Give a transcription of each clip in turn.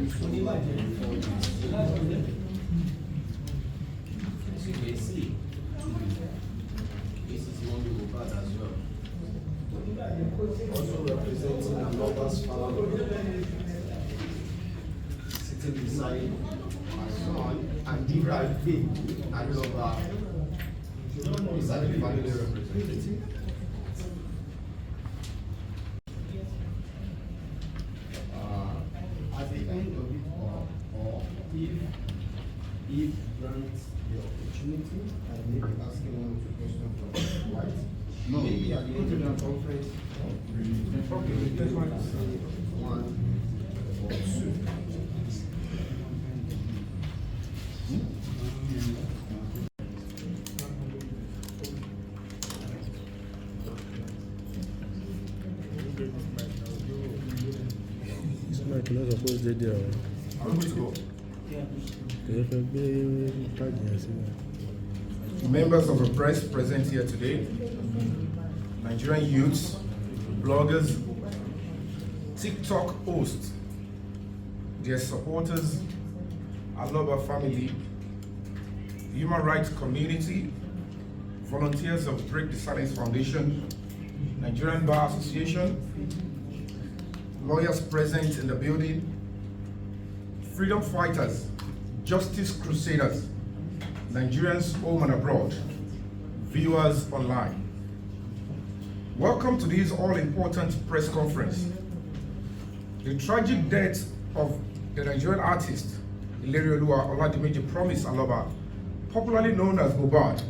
This is Yomi Mobad as well. Also representing Mobad's family. Sitting beside my son and D.I.P. and Loba is the family representative. At the end of it all, or if grants the opportunity, I may be asking one or two questions from right? No. Maybe at the end of the conference, probably we just want to say one or two. Members of the press present here today, Nigerian youths, bloggers, TikTok hosts, their supporters, Aloba family, human rights community, volunteers of Break the Silence Foundation, Nigerian Bar Association, lawyers present in the building, freedom fighters, justice crusaders, Nigerians home and abroad, viewers online. Welcome to this all-important press conference. The tragic death of the Nigerian artist, Ilerioluwa Oladimeji Promise Aloba, popularly known as Mobad,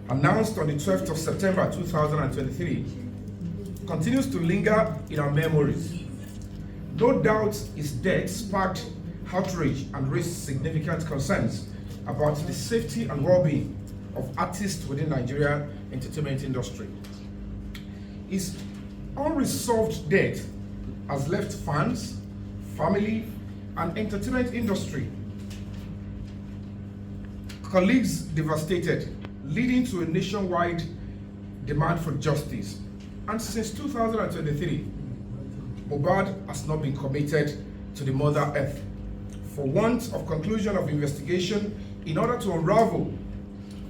announced on the 12th of September 2023, continues to linger in our memories. No doubt his death sparked outrage and raised significant concerns about the safety and well-being of artists within Nigerian entertainment industry. His unresolved death has left fans, family, and entertainment industry colleagues devastated, leading to a nationwide demand for justice. And since 2023, Mobad has not been committed to the Mother Earth for want of conclusion of investigation in order to unravel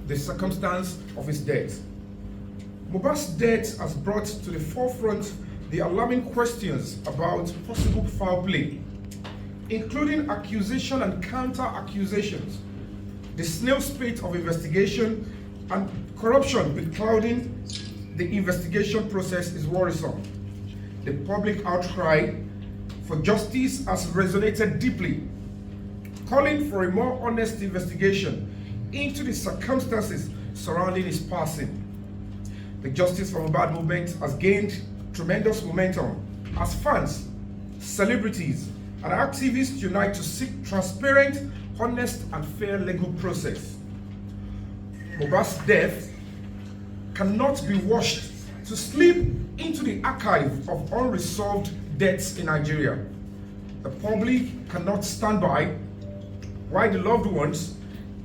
the circumstance of his death. Mobad's death has brought to the forefront the alarming questions about possible foul play, including accusation and counter-accusations. The snail's pace of investigation and corruption beclouding the investigation process is worrisome. The public outcry for justice has resonated deeply, calling for a more honest investigation into the circumstances surrounding his passing. The Justice for Mobad movement has gained tremendous momentum as fans, celebrities, and activists unite to seek transparent, honest, and fair legal process. Mobad's death cannot be washed to slip into the archive of unresolved deaths in Nigeria. The public cannot stand by while the loved ones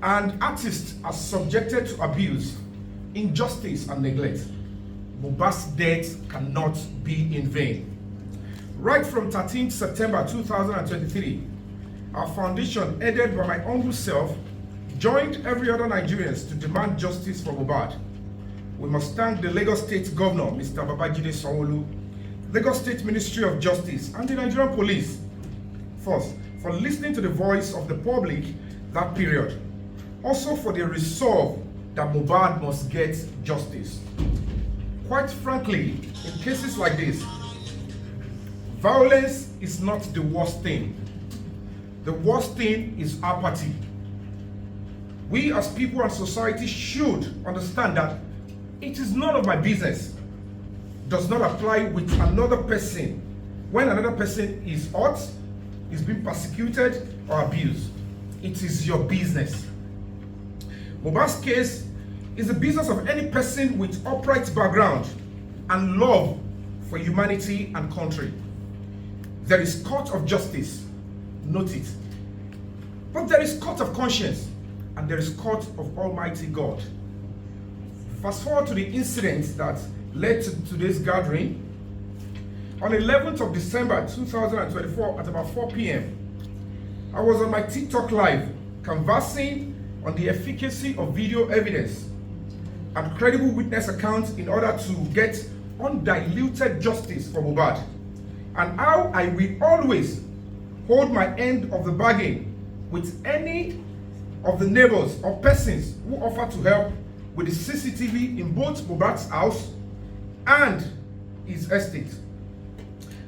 and artists are subjected to abuse, injustice, and neglect. Mobad's death cannot be in vain. Right from 13th September 2023, our foundation, headed by my humble self, joined every other Nigerians to demand justice for Mobad. We must thank the Lagos State Governor, Mr. Babajide Sanwo-Olu, Lagos State Ministry of Justice, and the Nigerian Police, first, for listening to the voice of the public that period. Also for their resolve that Mobad must get justice. Quite frankly, in cases like this, violence is not the worst thing. The worst thing is apathy. We as people and society should understand that it is none of my business does not apply with another person when another person is hurt, is being persecuted or abused. It is your business. Mobad's case is the business of any person with upright background and love for humanity and country. There is court of justice, note it. But there is court of conscience and there is court of Almighty God. Fast forward to the incident that led to today's gathering. On 11th of December 2024 at about 4 p.m., I was on my TikTok live conversing on the efficacy of video evidence and credible witness accounts in order to get undiluted justice for Mobad, and how I will always hold my end of the bargain with any of the neighbors or persons who offer to help with the CCTV in both Mobad's house and his estate.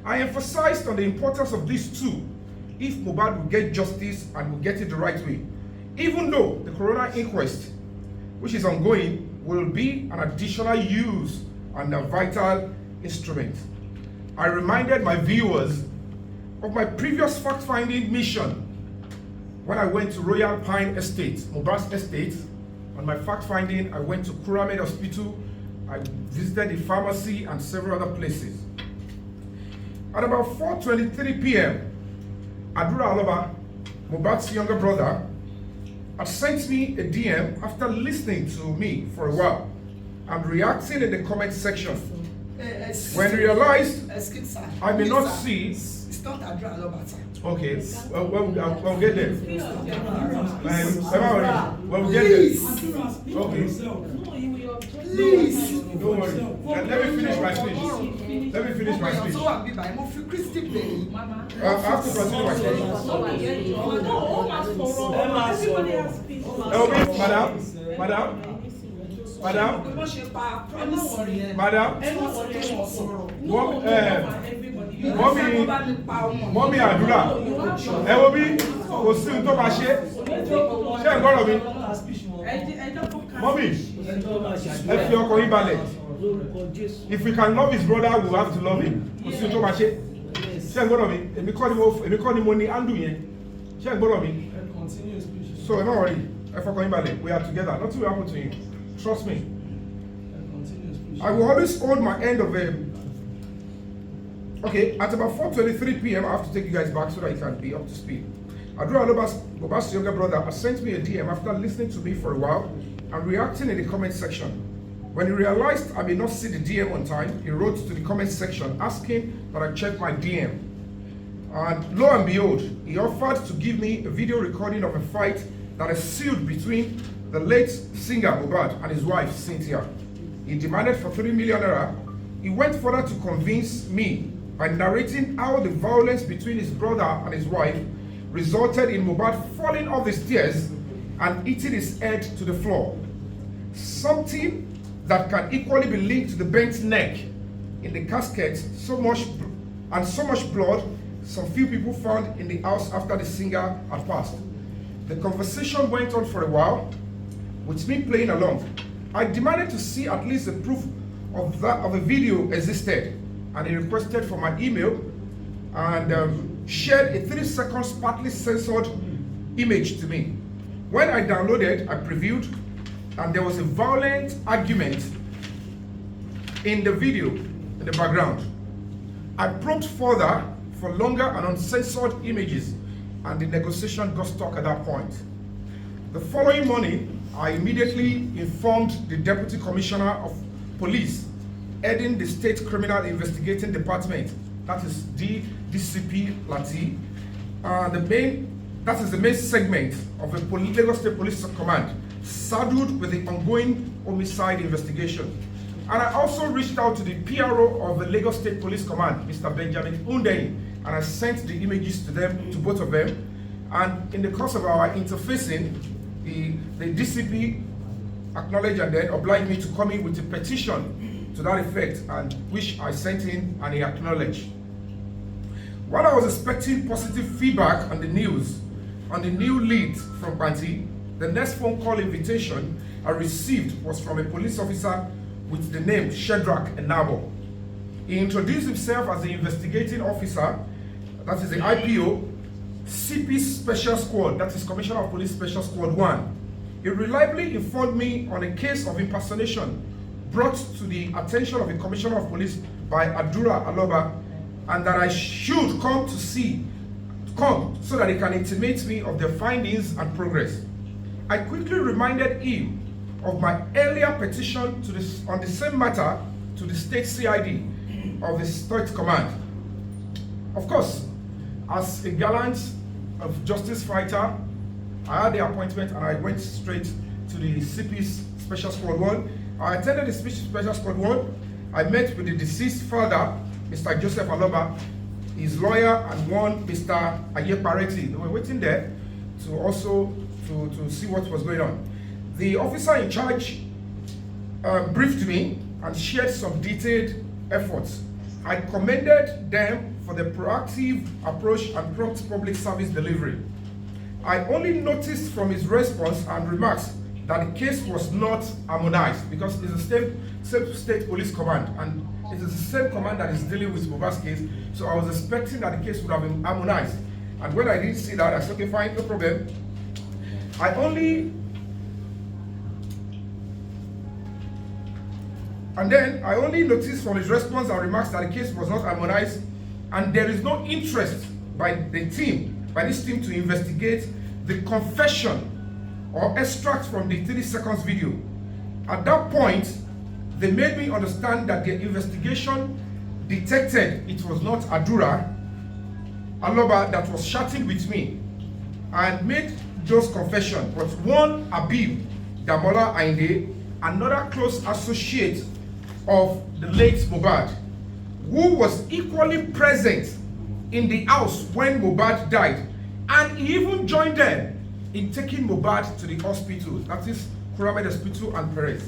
I emphasized on the importance of these two if Mobad will get justice and will get it the right way, even though the coroner inquest, which is ongoing, will be an additional use and a vital instrument. I reminded my viewers of my previous fact-finding mission when I went to Royal Pine Estate, Mobad's estate. On my fact-finding, I went to Kuramed Hospital, I visited the pharmacy and several other places. At about 4:23 p.m., Adura Aloba, Mobad's younger brother, had sent me a DM after listening to me for a while and reacting in the comment section. When he realized I may not see. It's not Adura Aloba. Okay, we'll get there. We'll get there. Okay. Please. Don't worry. Let me finish my speech. Let me finish my speech. I have to continue my speech. Mommy Adura, ẹ wo bí kò sí ohun tó máa ṣe ń gbọ́rọ̀ mi. Mommy, ẹ fi ọkàn yín balẹ̀. If we can love his brother, we have to love him. Kò sí ohun tó máa ṣe ń gbọ́rọ̀ mi. Èmi kọ́ ni mo ní handle yẹn. Ṣé ń gbọ́rọ̀ mi? So ẹ má worry, ẹ fọkàn yín balẹ̀. We are together. Nothing will happen to him. Trust me. I will always hold my end of him. Okay, at about 4:23 p.m., I have to take you guys back so that you can be up to speed. Adura Aloba's younger brother has sent me a DM after listening to me for a while and reacting in the comment section. When he realized I may not see the DM on time, he wrote to the comment section asking that I check my DM. And lo and behold, he offered to give me a video recording of a fight that ensued between the late singer Mobad and his wife Cynthia. He demanded for 3 million naira. He went further to convince me by narrating how the violence between his brother and his wife resulted in Mobad falling off the stairs and hitting his head to the floor. Something that can equally be linked to the bent neck in the casket, so much blood some few people found in the house after the singer had passed. The conversation went on for a while, with me playing along. I demanded to see at least the proof of a video existed, and he requested for my email and shared a 3 seconds partly censored image to me. When I downloaded, I previewed, and there was a violent argument in the video in the background. I probed further for longer and uncensored images, and the negotiation got stuck at that point. The following morning, I immediately informed the Deputy Commissioner of Police heading the State Criminal Investigating Department, that is DCP Lati, that is the main segment of the Lagos State Police Command, saddled with the ongoing homicide investigation. And I also reached out to the PRO of the Lagos State Police Command, Mr. Benjamin Hundeyin, and I sent the images to both of them. And in the course of our interfacing, the DCP acknowledged and then obliged me to come in with a petition to that effect, and which I sent in and he acknowledged. While I was expecting positive feedback on the news, on the new lead from Banti, the next phone call invitation I received was from a police officer with the name Shedrack Enabo. He introduced himself as the investigating officer, that is the IPO, CP Special Squad, that is Commissioner of Police Special Squad 1. He reliably informed me on a case of impersonation brought to the attention of the Commissioner of Police by Adura Aloba, and that I should come so that he can intimate me of their findings and progress. I quickly reminded him of my earlier petition on the same matter to the State CID of the State Command. Of course, as a gallant of justice fighter. I had the appointment and I went straight to the CP's Special Squad 1. I attended the Special Squad 1. I met with the deceased father, Mr. Joseph Aloba, his lawyer, and one Mr. Ayepareti. They were waiting there to also to see what was going on. The officer in charge briefed me and shared some detailed efforts. I commended them for the proactive approach and prompt public service delivery. I only noticed from his response and remarks that the case was not harmonized because it's the same state police command and it is the same command that is dealing with Mohbad's case. So I was expecting that the case would have been harmonized. And when I didn't see that, I said, okay, fine, no problem. I only noticed from his response and remarks that the case was not harmonized and there is no interest by this team to investigate the confession or extract from the 30 seconds video. At that point, they made me understand that the investigation detected it was not Aloba that was chatting with me and made those confessions, but one Abib Damola Ainde, another close associate of the late Mobad, who was equally present in the house when Mobad died, and he even joined them in taking Mobad to the hospital, that is Kuramed Hospital and Perez.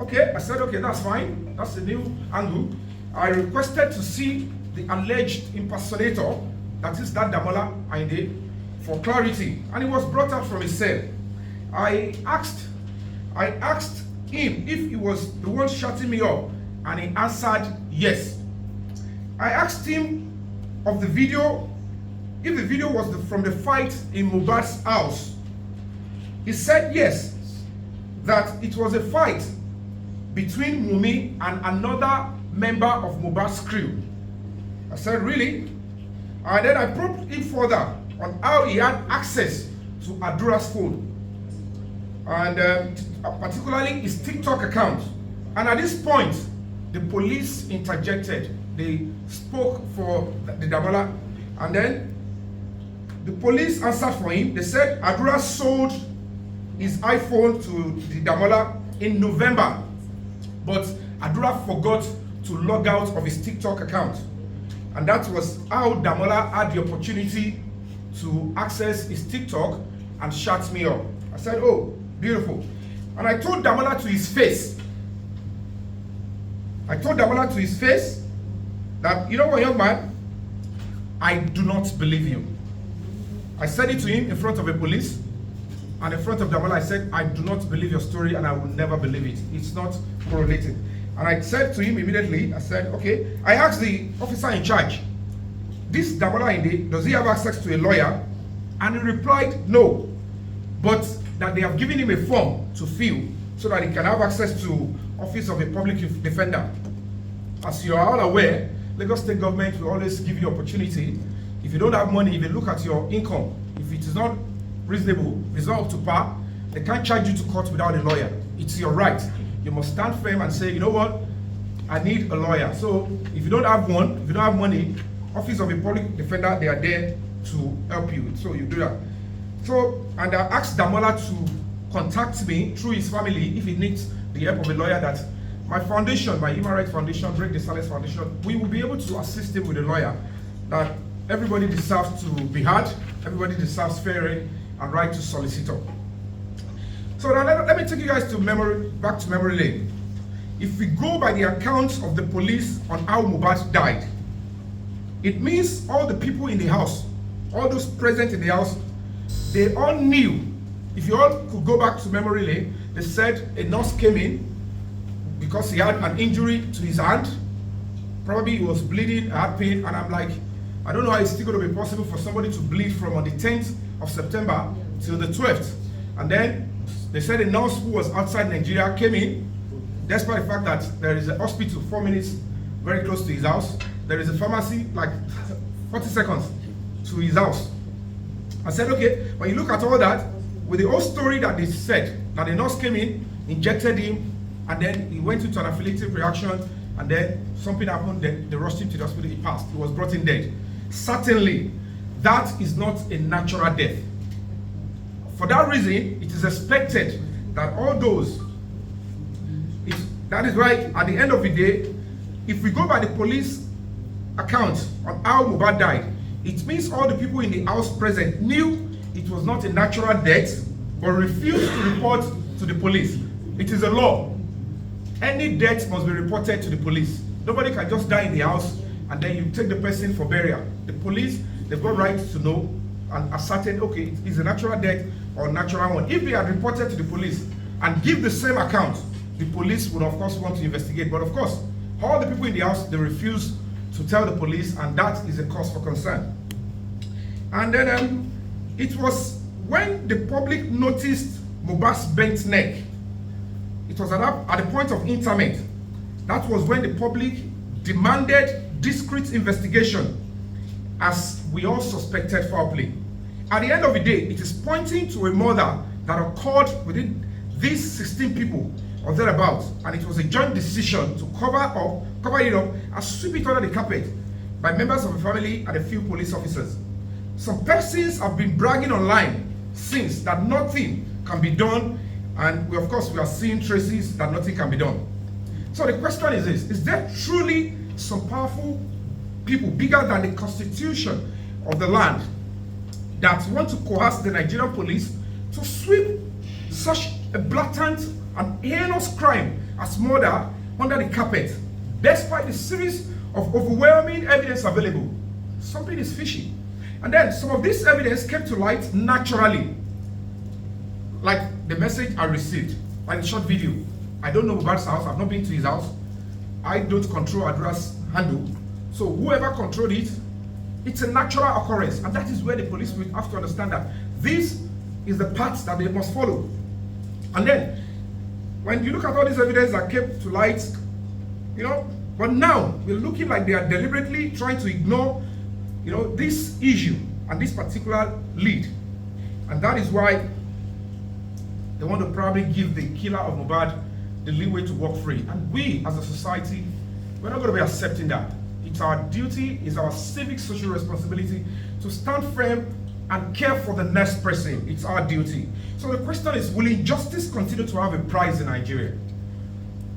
Okay, I said, okay, that's fine. That's a new angle. I requested to see the alleged impersonator, that is that Damola Ainde, for clarity, and he was brought out from his cell. I asked him if he was the one shutting me up, and he answered yes. I asked him of the video, if the video was from the fight in Mobad's house. He said yes, that it was a fight between Wunmi and another member of Mobad's crew. I said, really? And then I probed him further on how he had access to Adura's phone, and particularly his TikTok account. And at this point, the police interjected. They spoke for the Damola, and then the police answered for him. They said Adura sold his iPhone to the Damola in November, but Adura forgot to log out of his TikTok account. And that was how Damola had the opportunity to access his TikTok and shut me up. I said, oh, beautiful. And I told Damola to his face. That, you know what, young man, I do not believe you. I said it to him in front of a police, and in front of Damola, I said, I do not believe your story and I will never believe it. It's not correlated. And I said to him immediately, I said, okay. I asked the officer in charge, this Damola Inde, does he have access to a lawyer? And he replied, no. But that they have given him a form to fill so that he can have access to Office of a Public Defender. As you are all aware, Lagos State government will always give you opportunity. If you don't have money, if you look at your income, if it is not reasonable, if it's not up to par, they can't charge you to court without a lawyer. It's your right. You must stand firm and say, you know what, I need a lawyer. So if you don't have one, if you don't have money, Office of a Public Defender, they are there to help you. So you do that. So, and I asked Damola to contact me through his family if he needs the help of a lawyer, that my foundation, my Human Rights Foundation, Break the Silence Foundation, we will be able to assist him with a lawyer. That everybody deserves to be heard, everybody deserves fair and right to solicitor. So now let me take you guys to back to memory lane. If we go by the accounts of the police on how Mobad died, it means all the people in the house, all those present in the house, they all knew. If you all could go back to memory lane, they said a nurse came in because he had an injury to his hand. Probably he was bleeding, had pain, and I'm like, I don't know how it's still going to be possible for somebody to bleed from on the 10th of September till the 12th. And then they said a nurse who was outside Nigeria came in, despite the fact that there is a hospital 4 minutes very close to his house. There is a pharmacy like 40 seconds to his house. I said, okay, when you look at all that, with the whole story that they said, that the nurse came in, injected him, and then he went into an anaphylactic reaction, and then something happened, then they rushed him to the hospital, he passed. He was brought in dead. Certainly, that is not a natural death. For that reason, it is expected that all those, that is why at the end of the day, if we go by the police account on how Mobad died, it means all the people in the house present knew it was not a natural death, but refused to report to the police. It is a law. Any death must be reported to the police. Nobody can just die in the house and then you take the person for burial. The police, they've got right to know and ascertain, okay, it is a natural death or natural one. If they had reported to the police and give the same account, the police would of course want to investigate. But of course, all the people in the house, they refuse to tell the police, and that is a cause for concern. And then it was when the public noticed Mohbad's bent neck, it was at the point of interment. That was when the public demanded discreet investigation, as we all suspected foul play. At the end of the day, it is pointing to a murder that occurred within these 16 people or thereabouts, and it was a joint decision to cover it up and sweep it under the carpet by members of the family and a few police officers. Some persons have been bragging online since that nothing can be done, and we are seeing traces that nothing can be done. So the question is this: is there truly some powerful people bigger than the constitution of the land that want to coerce the Nigerian police to sweep such a blatant and heinous crime as murder under the carpet, despite the series of overwhelming evidence available? Something is fishy. And then some of this evidence came to light naturally, like the message I received, like the short video. I don't know Mohbad's house, I've not been to his house. I don't control address handle. So whoever controlled it, it's a natural occurrence. And that is where the police will have to understand that this is the path that they must follow. And then, when you look at all this evidence that came to light, but now we're looking like they are deliberately trying to ignore, this issue and this particular lead. And that is why they want to probably give the killer of Mobad the leeway to walk free. And we, as a society, we're not going to be accepting that. It's our duty, it's our civic social responsibility to stand firm and care for the next person. It's our duty. So the question is, will injustice continue to have a price in Nigeria?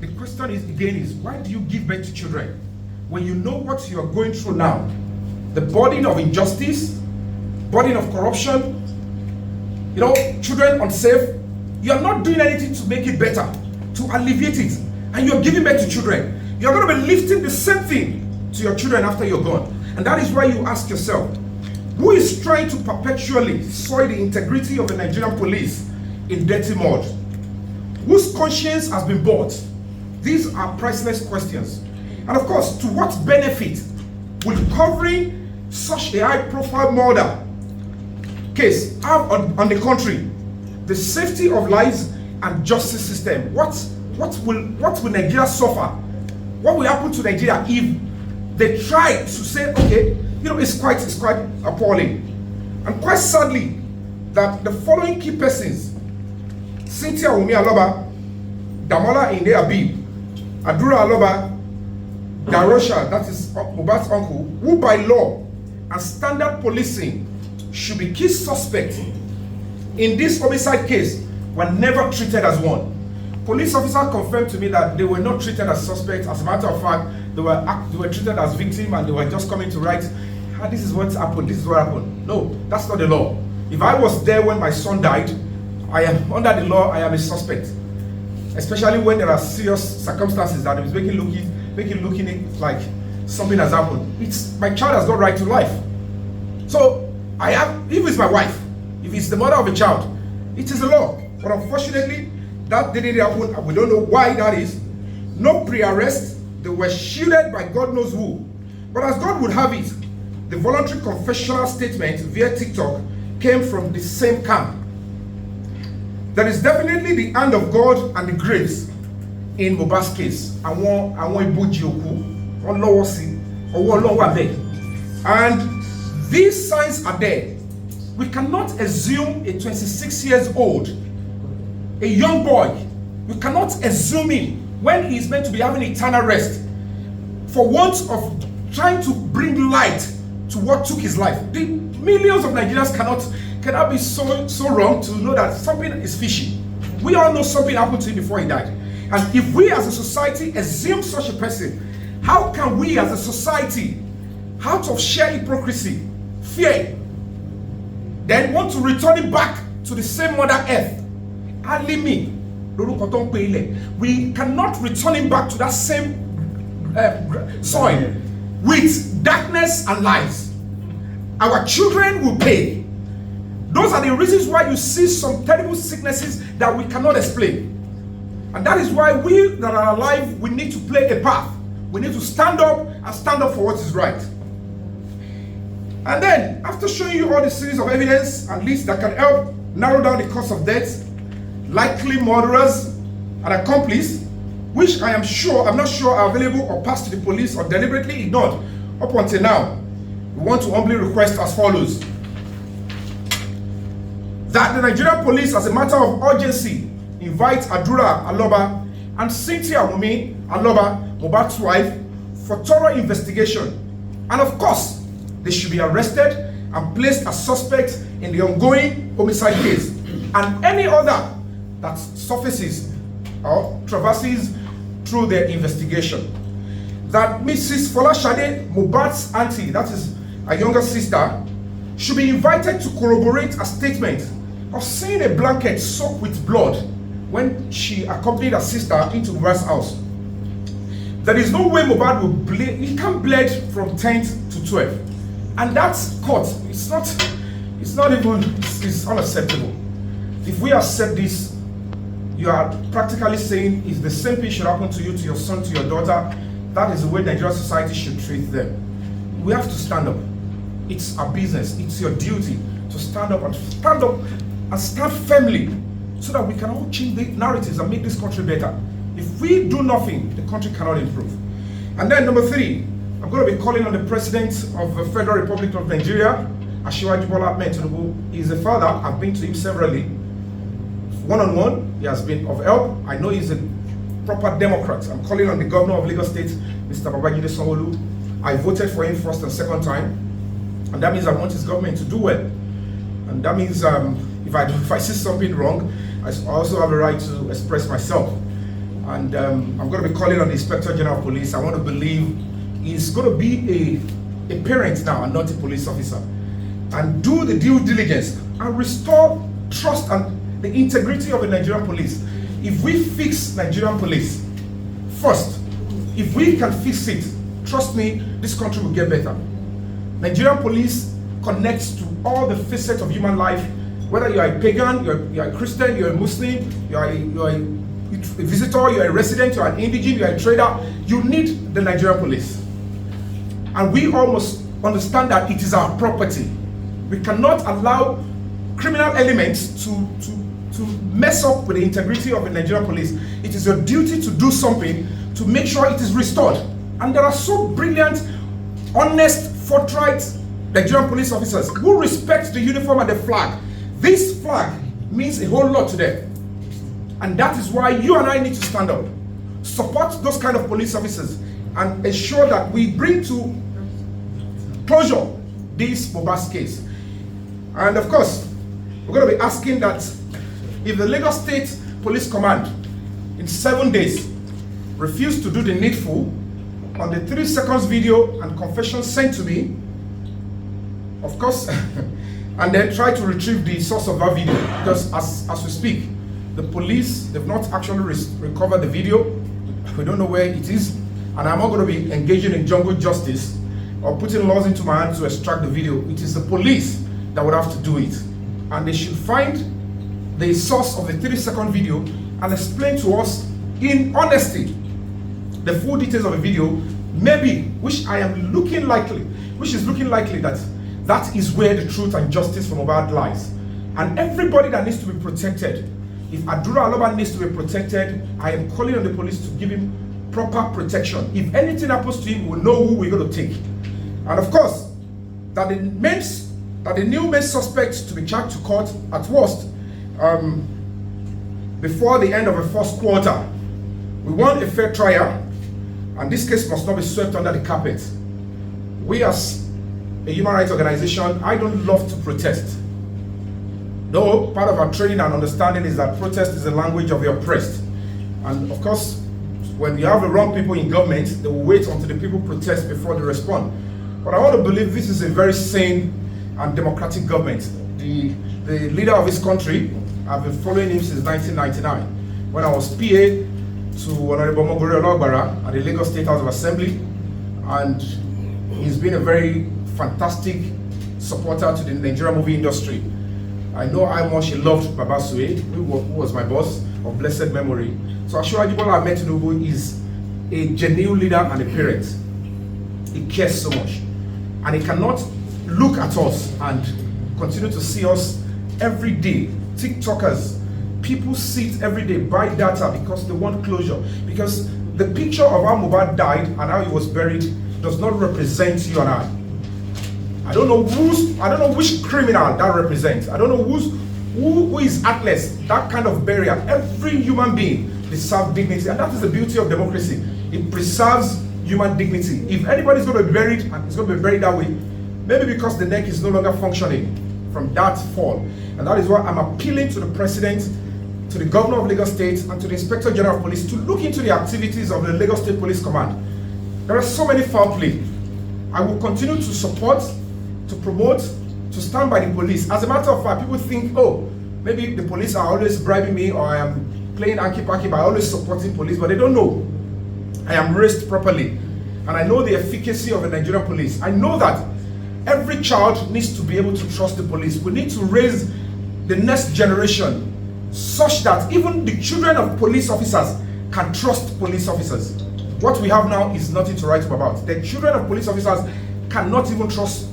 The question is, why do you give birth to children when you know what you are going through now? The burden of injustice, burden of corruption, children unsafe. You are not doing anything to make it better, to alleviate it, and you're giving birth to children. You're going to be lifting the same thing to your children after you're gone. And that is why you ask yourself, who is trying to perpetually soil the integrity of the Nigerian police in dirty mud? Whose conscience has been bought? These are priceless questions. And of course, to what benefit will covering such a high-profile murder case have on the country the safety of lives and justice system? What will Nigeria suffer? What will happen to Nigeria if they try to say, okay, it's quite appalling. And quite sadly, that the following key persons, Cynthia Wunmi Aloba, Damola Inde Abib, Adura Aloba, Darosha, that is Mohbad's uncle, who by law and standard policing should be key suspects in this homicide case, were never treated as one. Police officers confirmed to me that they were not treated as suspects. As a matter of fact, they were treated as victims, and they were just coming to write, this is what happened, this is what happened. No, that's not the law. If I was there when my son died, I am under the law, I am a suspect. Especially when there are serious circumstances that is making it like something has happened. My child has got right to life. So if it's my wife, if it's the mother of a child, it is the law. But unfortunately, that didn't happen, and we don't know why that is. No pre-arrest, they were shielded by God knows who. But as God would have it, the voluntary confessional statement via TikTok came from the same camp. There is definitely the hand of God and the grace in Mohbad's case. And these signs are there. We cannot assume a 26 years old, a young boy, we cannot assume him when he is meant to be having eternal rest for want of trying to bring light to what took his life. The millions of Nigerians cannot be so wrong to know that something is fishy. We all know something happened to him before he died. And if we as a society assume such a person, how can we as a society, out of sheer hypocrisy, fear, then want to return him back to the same Mother Earth? We cannot return him back to that same soil with darkness and lies. Our children will pay. Those are the reasons why you see some terrible sicknesses that we cannot explain. And that is why we that are alive, we need to play a part. We need to stand up and stand up for what is right. And then, after showing you all the series of evidence and lists that can help narrow down the cause of death, likely murderers and accomplices, which I'm not sure are available or passed to the police or deliberately ignored up until now, we want to humbly request as follows: that the Nigerian police, as a matter of urgency, invite Adura Aloba and Cynthia Wumi Aloba, Mobad's wife, for thorough investigation. And of course, they should be arrested and placed as suspects in the ongoing homicide case and any other that surfaces or traverses through their investigation. That Mrs. Folashade, Mobad's auntie, that is a younger sister, should be invited to corroborate a statement of seeing a blanket soaked with blood when she accompanied her sister into Mobad's house. There is no way Mobad will bleed. He can't bleed from 10th to 12th. And that's caught. It's unacceptable. If we accept this, you are practically saying if the same thing should happen to you, to your son, to your daughter, that is the way Nigerian society should treat them. We have to stand up. It's our business. It's your duty to stand up and stand firmly so that we can all change the narratives and make this country better. If we do nothing, the country cannot improve. And then number 3, I'm going to be calling on the President of the Federal Republic of Nigeria, Asiwaju Bola Ahmed Tinubu. He's a father. I've been to him severally. One-on-one, he has been of help. I know he's a proper Democrat. I'm calling on the Governor of Lagos State, Mr. Babajide Sanwo-Olu. I voted for him first and second time. And that means I want his government to do well. And that means if I see something wrong, I also have a right to express myself. And I'm going to be calling on the Inspector General of Police. I want to believe he's going to be a parent now and not a police officer. And do the due diligence and restore trust and the integrity of the Nigerian police. If we fix Nigerian police first, if we can fix it, trust me, this country will get better. Nigerian police connects to all the facets of human life. Whether you are a pagan, you are a Christian, you are a Muslim, you are a visitor, you are a resident, you are an indigene, you are a trader, you need the Nigerian police. And we all must understand that it is our property. We cannot allow criminal elements to mess up with the integrity of the Nigerian police. It is your duty to do something to make sure it is restored. And there are so brilliant, honest, forthright Nigerian police officers who respect the uniform and the flag. This flag means a whole lot to them. And that is why you and I need to stand up, support those kind of police officers, and ensure that we bring to closure this Mobad's case. And of course, we're going to be asking that if the Lagos State Police Command in 7 days refuse to do the needful on the 3 seconds video and confession sent to me, of course, and then try to retrieve the source of that video, because as we speak, the police, they've not actually recovered the video. We don't know where it is, and I'm not going to be engaging in jungle justice or putting laws into my hands to extract the video. It is the police that would have to do it, and they should find the source of the 3-second video and explain to us in honesty the full details of the video, maybe, which is looking likely that that is where the truth and justice for Mobad lies. And everybody that needs to be protected, if Adura Aloba needs to be protected, I am calling on the police to give him proper protection. If anything happens to him, we'll know who we're going to take. And of course, that the new main suspect to be charged to court at worst before the end of the first quarter. We want a fair trial, and this case must not be swept under the carpet. We as a human rights organization, I don't love to protest. Though part of our training and understanding is that protest is the language of the oppressed. And of course, when you have the wrong people in government, they will wait until the people protest before they respond. But I want to believe this is a very sane and democratic government. The leader of this country, I've been following him since 1999, when I was PA to Honorable Mogori Ologbara at the Lagos State House of Assembly, and he's been a very fantastic supporter to the Nigerian movie industry. I know how much he loved Baba Sue, who was my boss of blessed memory. So Asiwaju Bola Ahmed Tinubu is a genuine leader and a parent. He cares so much. And he cannot look at us and continue to see us every day. TikTokers, people sit every day, buy data because they want closure. Because the picture of how Mobad died and how he was buried does not represent you and I. I don't know which criminal that represents. I don't know who is heartless. That kind of burial. Every human being deserves dignity, and that is the beauty of democracy. It preserves human dignity. If anybody's going to be buried, and it's going to be buried that way, maybe because the neck is no longer functioning from that fall. And that is why I'm appealing to the president, to the governor of Lagos State, and to the Inspector General of Police to look into the activities of the Lagos State Police Command. There are so many foul play. I will continue to support, to promote, to stand by the police. As a matter of fact, people think, oh, maybe the police are always bribing me, or I am playing anki-paki by always supporting police, but they don't know. I am raised properly, and I know the efficacy of the Nigerian police. I know that every child needs to be able to trust the police. We need to raise the next generation such that even the children of police officers can trust police officers. What we have now is nothing to write home about. The children of police officers cannot even trust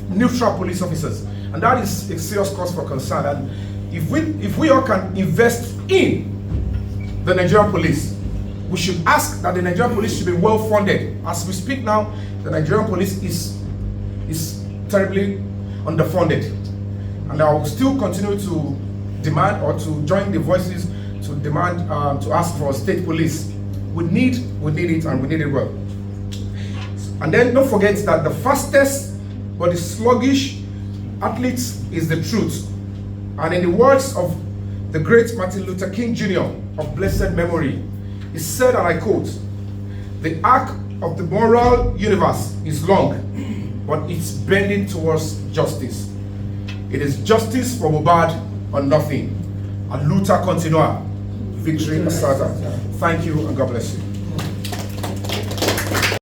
neutral police officers, and that is a serious cause for concern. And if we all can invest in the Nigerian police, we should ask that the Nigerian police should be well funded. As we speak now, the Nigerian police is terribly underfunded, and I will still continue to demand, or to join the voices to demand, to ask for state police. We need it, and we need it well. And then don't forget that the fastest but the sluggish athletes is the truth. And in the words of the great Martin Luther King Jr. of blessed memory, he said, and I quote, "The arc of the moral universe is long, but it's bending towards justice. It is justice for Mobad or nothing. A luta continua. Victory asserta." Thank you, and God bless you.